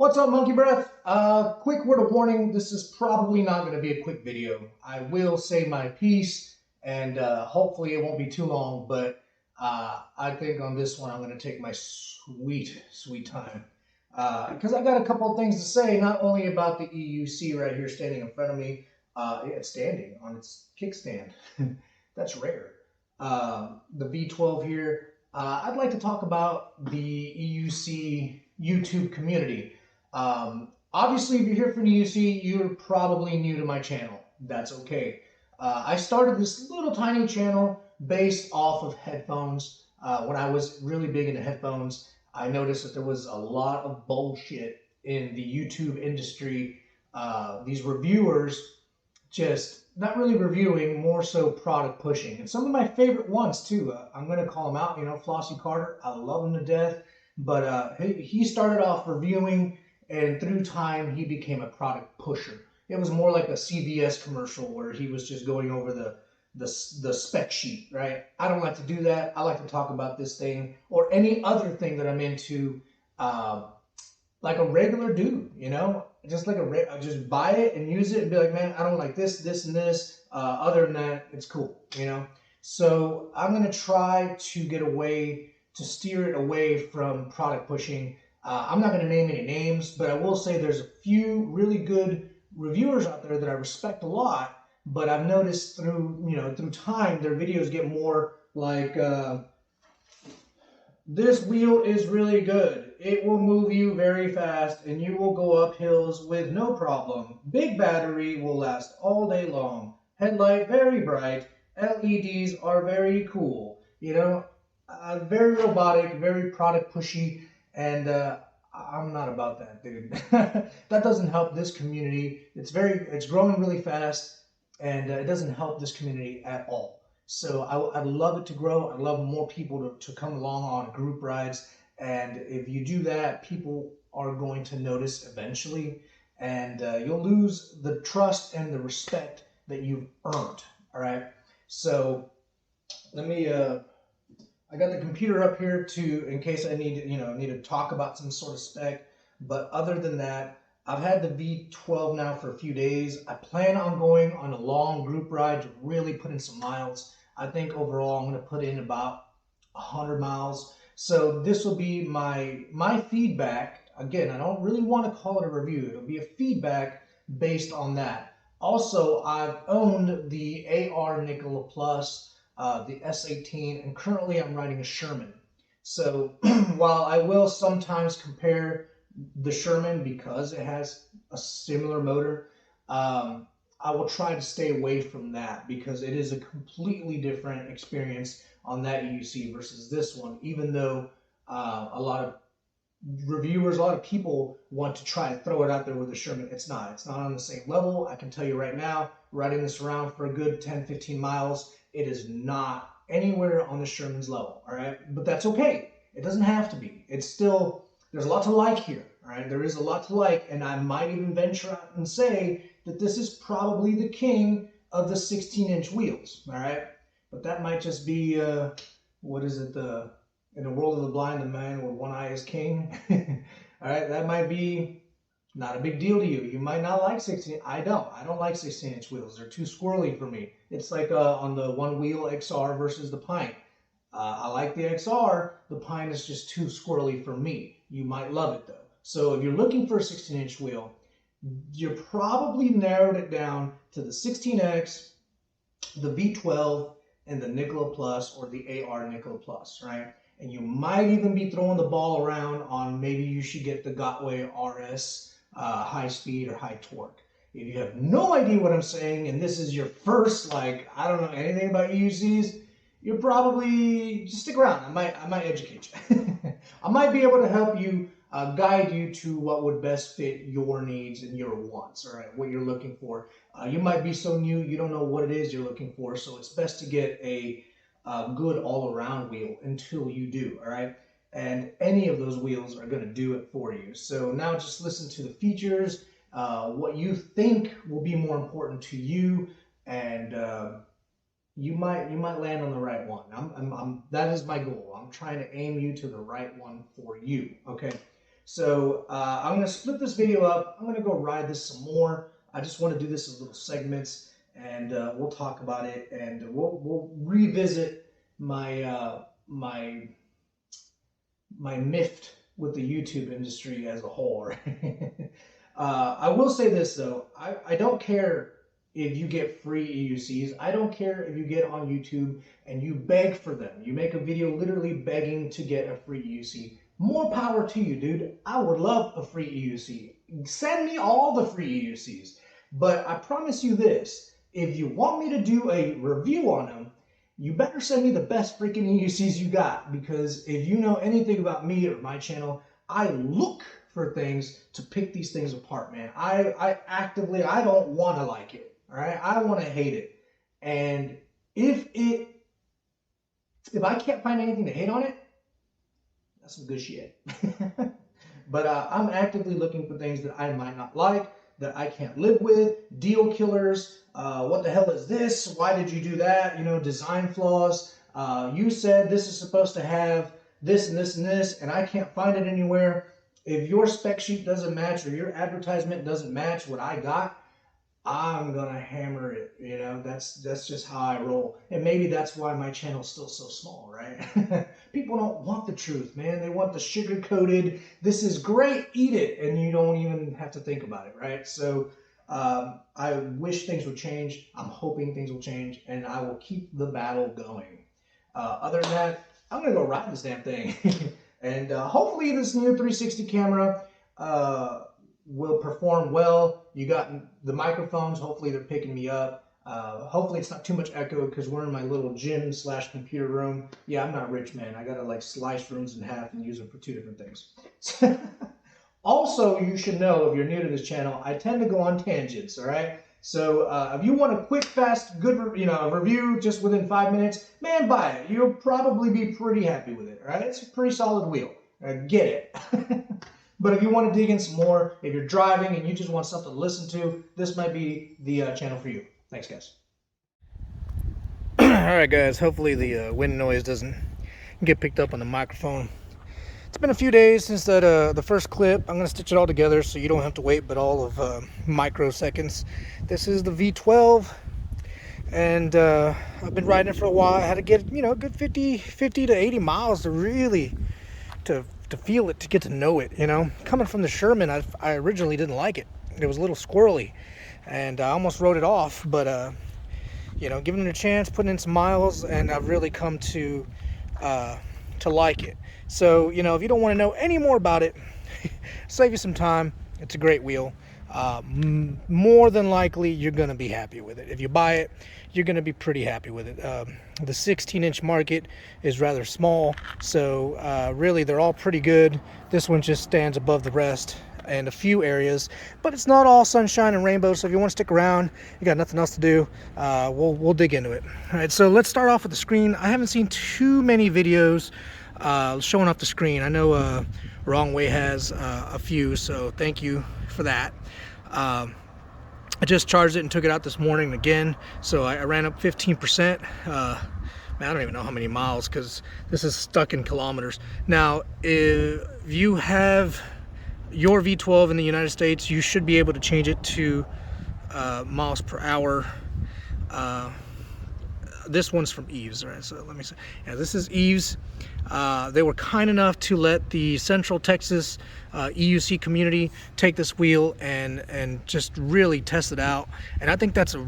What's up, Monkey Breath? Quick word of warning, this is probably not going to be a quick video. I will say my piece, and hopefully it won't be too long, but I think on this one I'm going to take my sweet time. Because I got a couple of things to say, not only about the EUC right here standing in front of me, it's standing on its kickstand. That's rare. The V12 here. I'd like to talk about the EUC YouTube community. Obviously, if you're here from the EUC, you're probably new to my channel. That's okay. I started this little tiny channel based off of headphones. When I was really big into headphones, I noticed that there was a lot of bullshit in the YouTube industry. These reviewers just not really reviewing, more so product pushing. And some of my favorite ones too. I'm going to call them out. You know, Flossie Carter, I love him to death. But he started off reviewing, and through time, he became a product pusher. It was more like a CVS commercial where he was just going over the spec sheet, right? I don't like to do that. I like to talk about this thing or any other thing that I'm into, like a regular dude, you know? Just like just buy it and use it and be like, man, I don't like this, this, and this. Other than that, it's cool, you know? So I'm going to try to get away, to steer it away from product pushing. I'm not going to name any names, but I will say there's a few really good reviewers out there that I respect a lot, but I've noticed through time, their videos get more like, this wheel is really good. It will move you very fast and you will go up hills with no problem. Big battery will last all day long. Headlight very bright. LEDs are very cool. You know, very robotic, very product pushy, and I'm not about that, dude. That doesn't help this community. It's growing really fast, and it doesn't help this community at all. So I'd love it to grow. I'd love more people to come along on group rides. And if you do that, people are going to notice eventually. And you'll lose the trust and the respect that you've earned. All right. So let me, I got the computer up here in case I need to talk about some sort of spec. But other than that, I've had the V12 now for a few days. I plan on going on a long group ride to really put in some miles. I think overall I'm going to put in about 100 miles. So this will be my feedback. Again, I don't really want to call it a review. It'll be a feedback based on that. Also, I've owned the AR Nikola Plus, the S18, and currently I'm riding a Sherman. So while I will sometimes compare the Sherman because it has a similar motor, I will try to stay away from that because it is a completely different experience on that EUC versus this one, even though a lot of reviewers, a lot of people want to try and throw it out there with the Sherman. It's not on the same level. I can tell you right now, riding this around for a good 10-15 miles, it is not anywhere on the Sherman's level, all right? But that's okay. It doesn't have to be. It's still, there's a lot to like here, all right? There is a lot to like, and I might even venture out and say that this is probably the king of the 16-inch wheels, all right? But that might just be, what is it, in the world of the blind, the man with one eye is king. All right, that might be not a big deal to you. You might not like 16. I don't like 16-inch wheels. They're too squirrely for me. It's like on the one-wheel XR versus the Pine. I like the XR. The Pine is just too squirrely for me. You might love it, though. So if you're looking for a 16-inch wheel, you're probably narrowed it down to the 16X, the V12, and the Nikola Plus or the AR Nikola Plus, right? And you might even be throwing the ball around on maybe you should get the Gotway RS high speed or high torque. If you have no idea what I'm saying and this is your first, like, I don't know anything about EUCs, you're probably, just stick around. I might educate you. I might be able to help you, guide you to what would best fit your needs and your wants, all right, what you're looking for. You might be so new, you don't know what it is you're looking for, so it's best to get a good all-around wheel until you do, all right? And any of those wheels are going to do it for you. So now just listen to the features, what you think will be more important to you, and you might land on the right one. That is my goal. I'm trying to aim you to the right one for you, okay? So I'm going to split this video up. I'm going to go ride this some more. I just want to do this as little segments, and we'll talk about it, and we'll revisit my my miffed with the YouTube industry as a whole. Right? I will say this though, I don't care if you get free EUCs. I don't care if you get on YouTube and you beg for them. You make a video literally begging to get a free EUC. More power to you, dude. I would love a free EUC. Send me all the free EUCs. But I promise you this, if you want me to do a review on them, you better send me the best freaking EUCs you got, because if you know anything about me or my channel, I look for things to pick these things apart, man. I actively, I don't want to like it, all right? I want to hate it. And if I can't find anything to hate on it, that's some good shit. But I'm actively looking for things that I might not like, that I can't live with, deal killers, what the hell is this? Why did you do that? You know, design flaws. You said this is supposed to have this and this and this, and I can't find it anywhere. If your spec sheet doesn't match or your advertisement doesn't match what I got, I'm gonna hammer it. You know, that's just how I roll. And maybe that's why my channel's still so small, right? People don't want the truth, man. They want the sugar-coated, this is great, eat it, and you don't even have to think about it, right? So I wish things would change. I'm hoping things will change, and I will keep the battle going. Other than that, I'm gonna go ride this damn thing. And hopefully this new 360 camera will perform well. You got the microphones, hopefully they're picking me up. Hopefully it's not too much echo, because we're in my little gym / computer room. Yeah, I'm not rich, man. I gotta like slice rooms in half and use them for 2 different things. Also, you should know, if you're new to this channel, I tend to go on tangents, all right? So if you want a quick, fast, good review just within 5 minutes, man, buy it. You'll probably be pretty happy with it, all right? It's a pretty solid wheel. Get it. But if you want to dig in some more, if you're driving and you just want something to listen to, this might be the channel for you. Thanks, guys. Alright, guys. Hopefully the wind noise doesn't get picked up on the microphone. It's been a few days since the first clip. I'm going to stitch it all together so you don't have to wait but all of microseconds. This is the V12, and I've been riding it for a while. I had to get, you know, a good 50 to 80 miles to really to feel it, to get to know it, you know. Coming from the Sherman, I originally didn't like it. It was a little squirrely, and I almost wrote it off, but you know, giving it a chance, putting in some miles, and I've really come to like it. So, you know, if you don't want to know any more about it, save you some time. It's a great wheel. More than likely, you're going to be happy with it. If you buy it, you're going to be pretty happy with it. The 16-inch market is rather small, so really they're all pretty good. This one just stands above the rest in a few areas, but it's not all sunshine and rainbow. So if you want to stick around, you got nothing else to do, we'll dig into it. All right, so let's start off with the screen. I haven't seen too many videos showing off the screen. I know Wrong Way has a few, so thank you for that. I just charged it and took it out this morning again, so I ran up 15%. Man, I don't even know how many miles, because this is stuck in kilometers. Now, if you have your V12 in the United States, you should be able to change it to miles per hour. This one's from Eves, right? So let me see. Yeah, this is Eves. They were kind enough to let the Central Texas EUC community take this wheel and just really test it out. And I think that's a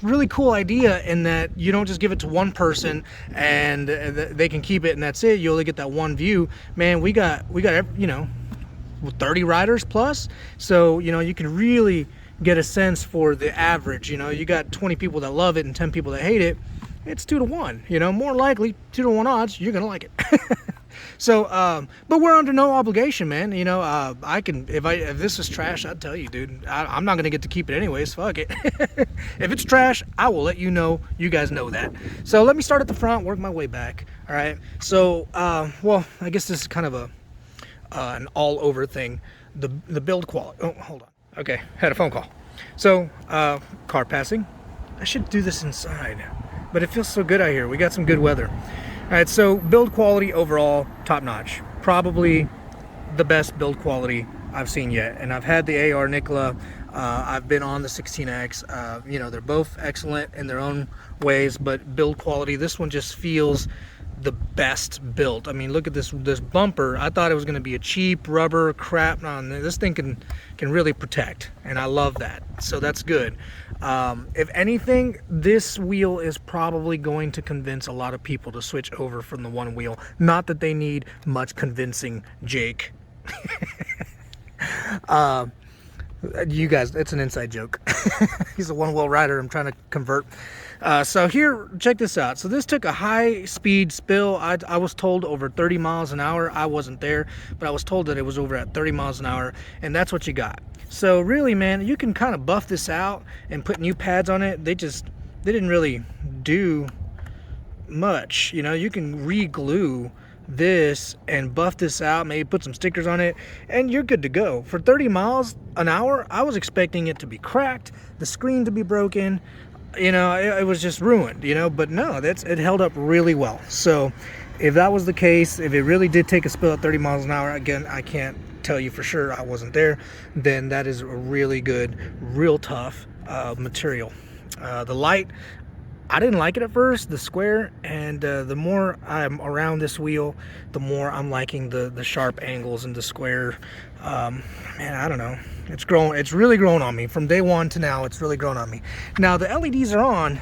really cool idea, in that you don't just give it to one person and they can keep it and that's it. You only get that one view. Man, we got, you know, 30 riders plus, so you know, you can really get a sense for the average. You know, you got 20 people that love it and 10 people that hate it. It's 2 to 1, you know, more likely 2 to 1 odds you're gonna like it. So but we're under no obligation, man. You know, I can, if this is trash, I'd tell you, dude. I'm not gonna get to keep it anyways. Fuck it. If it's trash, I will let you know. You guys know that. So let me start at the front, work my way back. All right, so well, I guess this is kind of an all over thing. The build quality. Oh, hold on. Okay, had a phone call. So car passing. I should do this inside, but it feels so good out here. We got some good weather. All right, so build quality overall top notch. Probably the best build quality I've seen yet. And I've had the AR Nikola, I've been on the 16X. You know, they're both excellent in their own ways, but build quality, this one just feels the best built. I mean, look at this bumper. I thought it was going to be a cheap rubber crap. No, this thing can really protect, and I love that. So that's good. If anything, this wheel is probably going to convince a lot of people to switch over from the one wheel. Not that they need much convincing, Jake. You guys, it's an inside joke. He's a one-wheel rider I'm trying to convert. So here, check this out. So this took a high-speed spill. I was told over 30 miles an hour. I wasn't there, but I was told that it was over at 30 miles an hour, and that's what you got. So really, man, you can kind of buff this out and put new pads on it. They didn't really do much. You know, you can re-glue this and buff this out, maybe put some stickers on it, and you're good to go. For 30 miles an hour, I was expecting it to be cracked, the screen to be broken, you know, it was just ruined, you know, but no, it held up really well. So if that was the case, if it really did take a spill at 30 miles an hour, again, I can't tell you for sure, I wasn't there, then that is a really good, real tough material. The light, I didn't like it at first, the square, and the more I'm around this wheel, the more I'm liking the sharp angles and the square. Man, I don't know. It's really grown on me. From day one to now, it's really grown on me. Now, the LEDs are on,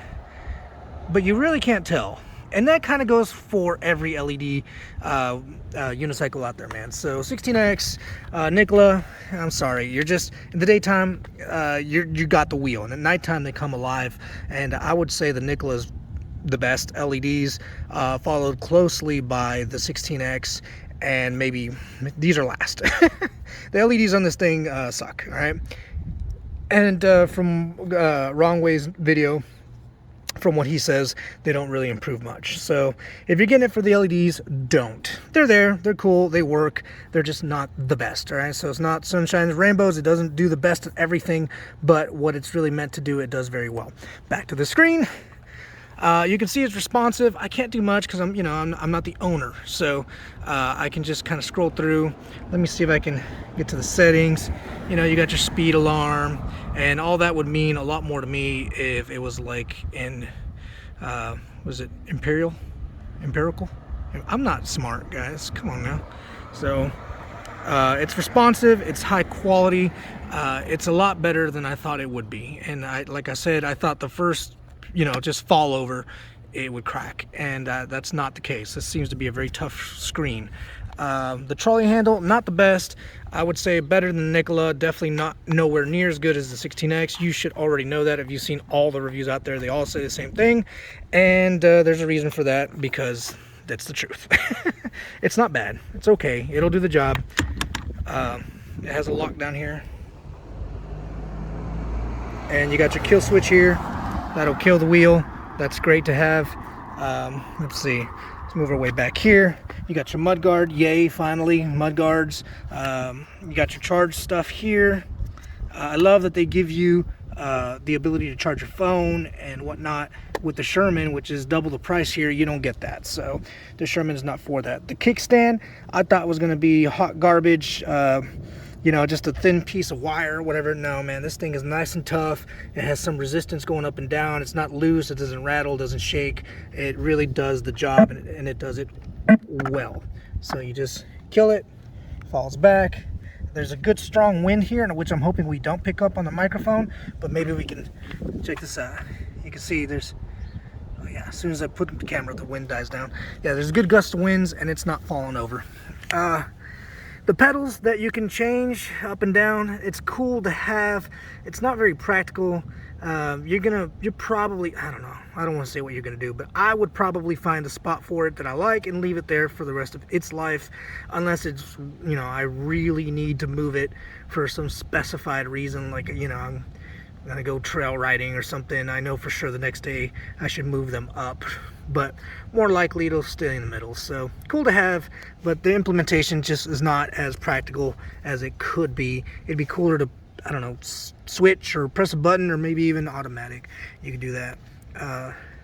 but you really can't tell. And that kind of goes for every LED unicycle out there, man. So 16X, Nikola, I'm sorry, you're just, in the daytime, you got the wheel, and at nighttime they come alive. And I would say the Nikola's the best LEDs, followed closely by the 16X, and maybe these are last. The LEDs on this thing suck, all right? And from Wrong Way's video, from what he says, they don't really improve much. So if you're getting it for the LEDs, don't. They're there, they're cool, they work, they're just not the best, all right? So it's not sunshine and rainbows, it doesn't do the best of everything, but what it's really meant to do, it does very well. Back to the screen. You can see it's responsive. I can't do much because I'm not the owner, so I can just kind of scroll through. Let me see if I can get to the settings. You know, you got your speed alarm, and all that would mean a lot more to me if it was like in, was it empirical? I'm not smart, guys. Come on now. So it's responsive. It's high quality. It's a lot better than I thought it would be. And like I said, I thought the first, just fall over, it would crack, and that's not the case. This seems to be a very tough screen. The trolley handle, not the best. I would say better than Nikola, definitely not nowhere near as good as the 16X. You should already know that if you've seen all the reviews out there. They all say the same thing, and there's a reason for that, because that's the truth. It's not bad. It's okay. It'll do the job. It has a lock down here, and you got your kill switch here. That'll kill the wheel. That's great to have. Let's see. Let's move our way back here. You got your mud guard. Yay, finally, mud guards. You got your charge stuff here. I love that they give you the ability to charge your phone and whatnot. With the Sherman, which is double the price here, you don't get that. So the Sherman is not for that. The kickstand, I thought was going to be hot garbage. Just a thin piece of wire or whatever. No, man, this thing is nice and tough. It has some resistance going up and down. It's not loose. It doesn't rattle, doesn't shake. It really does the job, and it does it well. So you just kill it, falls back. There's a good strong wind here, which I'm hoping we don't pick up on the microphone, but maybe we can. Check this out. You can see there's, oh yeah, as soon as I put the camera, the wind dies down. Yeah, there's a good gust of winds, and it's not falling over. The pedals that you can change up and down, it's cool to have. It's not very practical. You're probably, I don't know, I don't want to say what you're gonna do, but I would probably find a spot for it that I like and leave it there for the rest of its life, unless it's, I really need to move it for some specified reason, like, I'm gonna go trail riding or something. I know for sure the next day I should move them up, but more likely it'll stay in the middle. So cool to have, but the implementation just is not as practical as it could be. It'd be cooler to, I don't know, switch or press a button, or maybe even automatic. You can do that.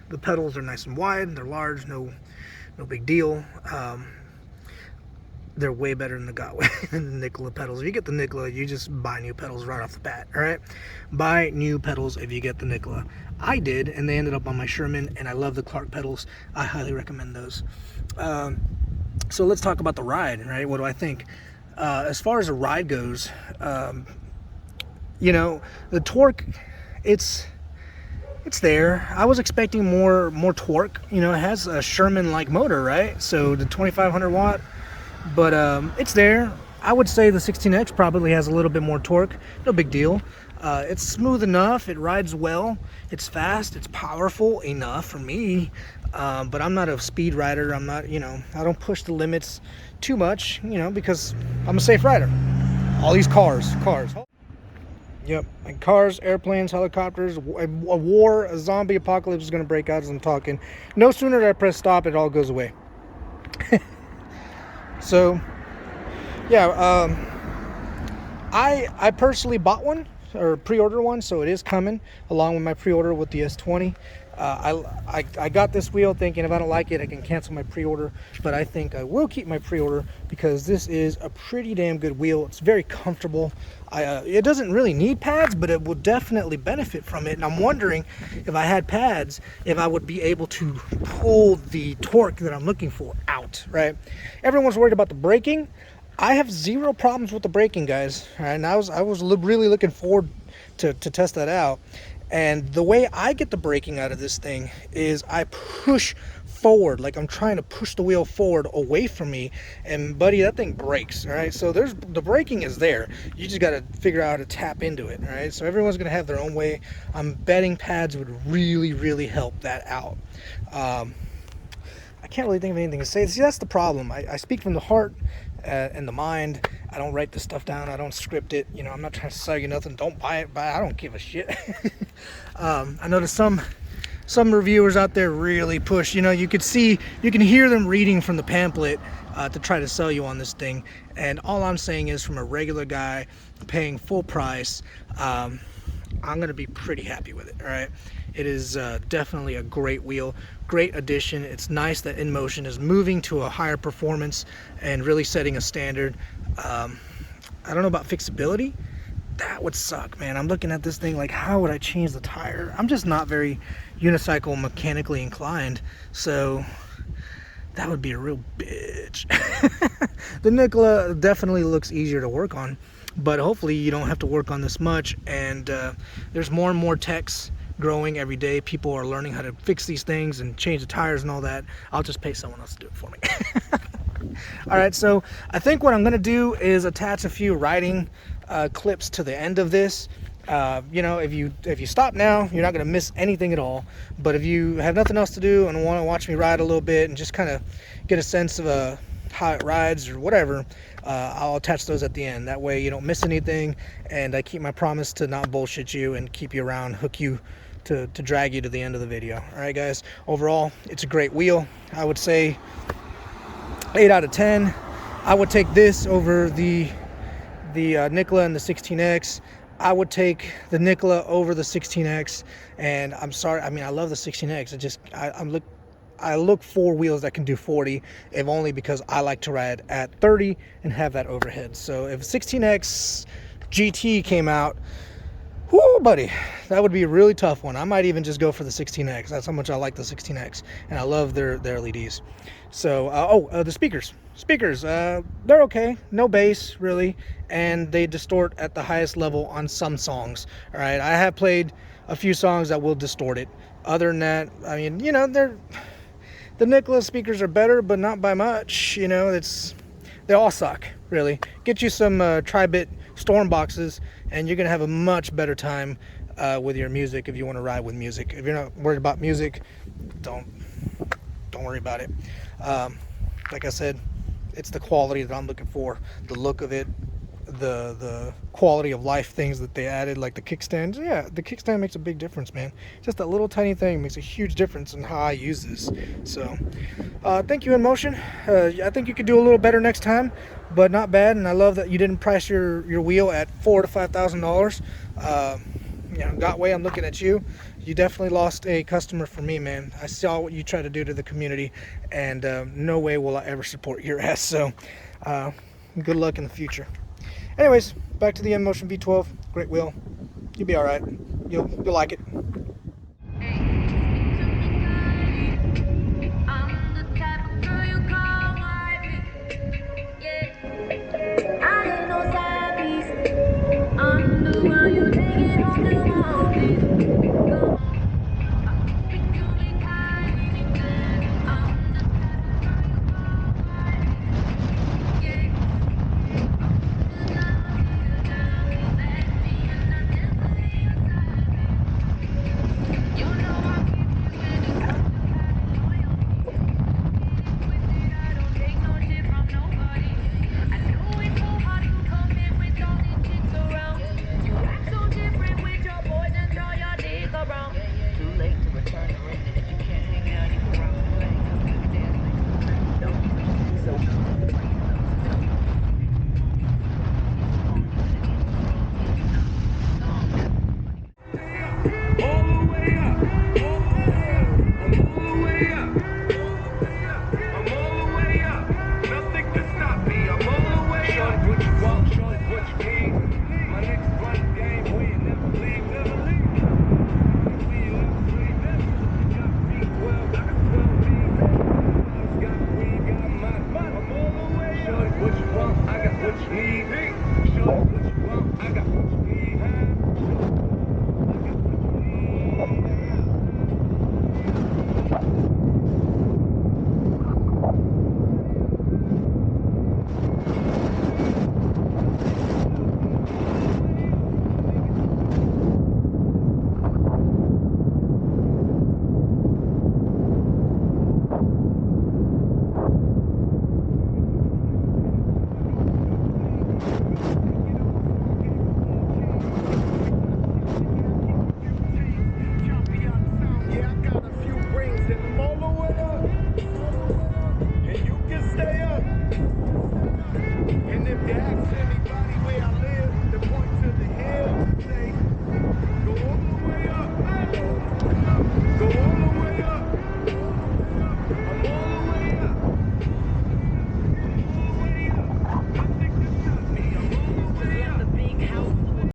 The pedals are nice and wide, they're large, no big deal. they're way better than the Nikola pedals. If you get the Nikola, you just buy new pedals right off the bat, all right? Buy new pedals if you get the Nikola. I did, and they ended up on my Sherman, and I love the Clark pedals. I highly recommend those. So let's talk about the ride, right? What do I think? As far as the ride goes, you know, the torque, it's there. I was expecting more torque. You know, it has a Sherman-like motor, right? So the 2,500 watt, but it's there. I would say the 16X probably has a little bit more torque. No big deal. It's smooth enough. It rides well. It's fast. It's powerful enough for me. But I'm not a speed rider. I'm not, you know, I don't push the limits too much, you know, because I'm a safe rider. All these cars. Yep, and cars, airplanes, helicopters, a zombie apocalypse is going to break out as I'm talking. No sooner do I press stop, it all goes away. So, yeah, I personally bought one, or pre-ordered one, so it is coming along with my pre-order with the S20. I got this wheel thinking if I don't like it, I can cancel my pre-order, but I think I will keep my pre-order because this is a pretty damn good wheel. It's very comfortable. It doesn't really need pads, but it will definitely benefit from it. And I'm wondering if I had pads, if I would be able to pull the torque that I'm looking for out, right? Everyone's worried about the braking. I have zero problems with the braking, guys. All right, and I was really looking forward to test that out. And the way I get the braking out of this thing is I push forward, like I'm trying to push the wheel forward away from me, and buddy, that thing brakes. All right, so the braking is there. You just got to figure out how to tap into it. All right, so everyone's gonna have their own way. I'm betting pads would really help that out. I can't really think of anything to say. See, that's the problem. I speak from the heart and the mind. I don't write this stuff down. I don't script it. You know, I'm not trying to sell you nothing. Don't buy it. I don't give a shit. I noticed some reviewers out there really push. You know, you can hear them reading from the pamphlet to try to sell you on this thing. And all I'm saying is, from a regular guy paying full price, I'm gonna be pretty happy with it. All right. It is definitely a great wheel, great addition. It's nice that Inmotion is moving to a higher performance and really setting a standard. I don't know about fixability. That would suck, man. I'm looking at this thing like, how would I change the tire? I'm just not very unicycle mechanically inclined, so that would be a real bitch. The Nikola definitely looks easier to work on, but hopefully you don't have to work on this much. And there's more and more techs growing every day. People are learning how to fix these things and change the tires and all that. I'll just pay someone else to do it for me. All right, so I think what I'm gonna do is attach a few riding clips to the end of this. You know, if you stop now, you're not gonna miss anything at all. But if you have nothing else to do and want to watch me ride a little bit and just kind of get a sense of how it rides or whatever, I'll attach those at the end. That way you don't miss anything, and I keep my promise to not bullshit you and keep you around, hook you to drag you to the end of the video. All right, guys. Overall, it's a great wheel. I would say 8 out of 10. I would take this over the Nikola and the 16X. I would take the Nikola over the 16X. And I'm sorry, I mean, I love the 16X. I look for wheels that can do 40, if only because I like to ride at 30 and have that overhead. So if 16X GT came out, whoo, buddy, that would be a really tough one. I might even just go for the 16X. That's how much I like the 16X, and I love their LEDs. So, the speakers, they're okay. No bass really, and they distort at the highest level on some songs. All right, I have played a few songs that will distort it. Other than that, I mean, you know, the Nikola speakers are better, but not by much. You know, they all suck really. Get you some tri-bit storm boxes, and you're gonna have a much better time with your music if you want to ride with music. If you're not worried about music, don't worry about it. Like I said, it's the quality that I'm looking for, the look of it, the quality of life things that they added, like the kickstand. Yeah, the kickstand makes a big difference, man. Just that little tiny thing makes a huge difference in how I use this. So thank you, Inmotion. I think you could do a little better next time, but not bad. And I love that you didn't price your wheel at $4,000 to $5,000. You know, Gotway, I'm looking at you. You definitely lost a customer for me, man. I saw what you tried to do to the community, and no way will I ever support your ass. So Good luck in the future. Anyways, back to the Inmotion V12. Great wheel. You'll be all right. You'll like it. What you want, I got what you need. Show you what you want, I got what you need.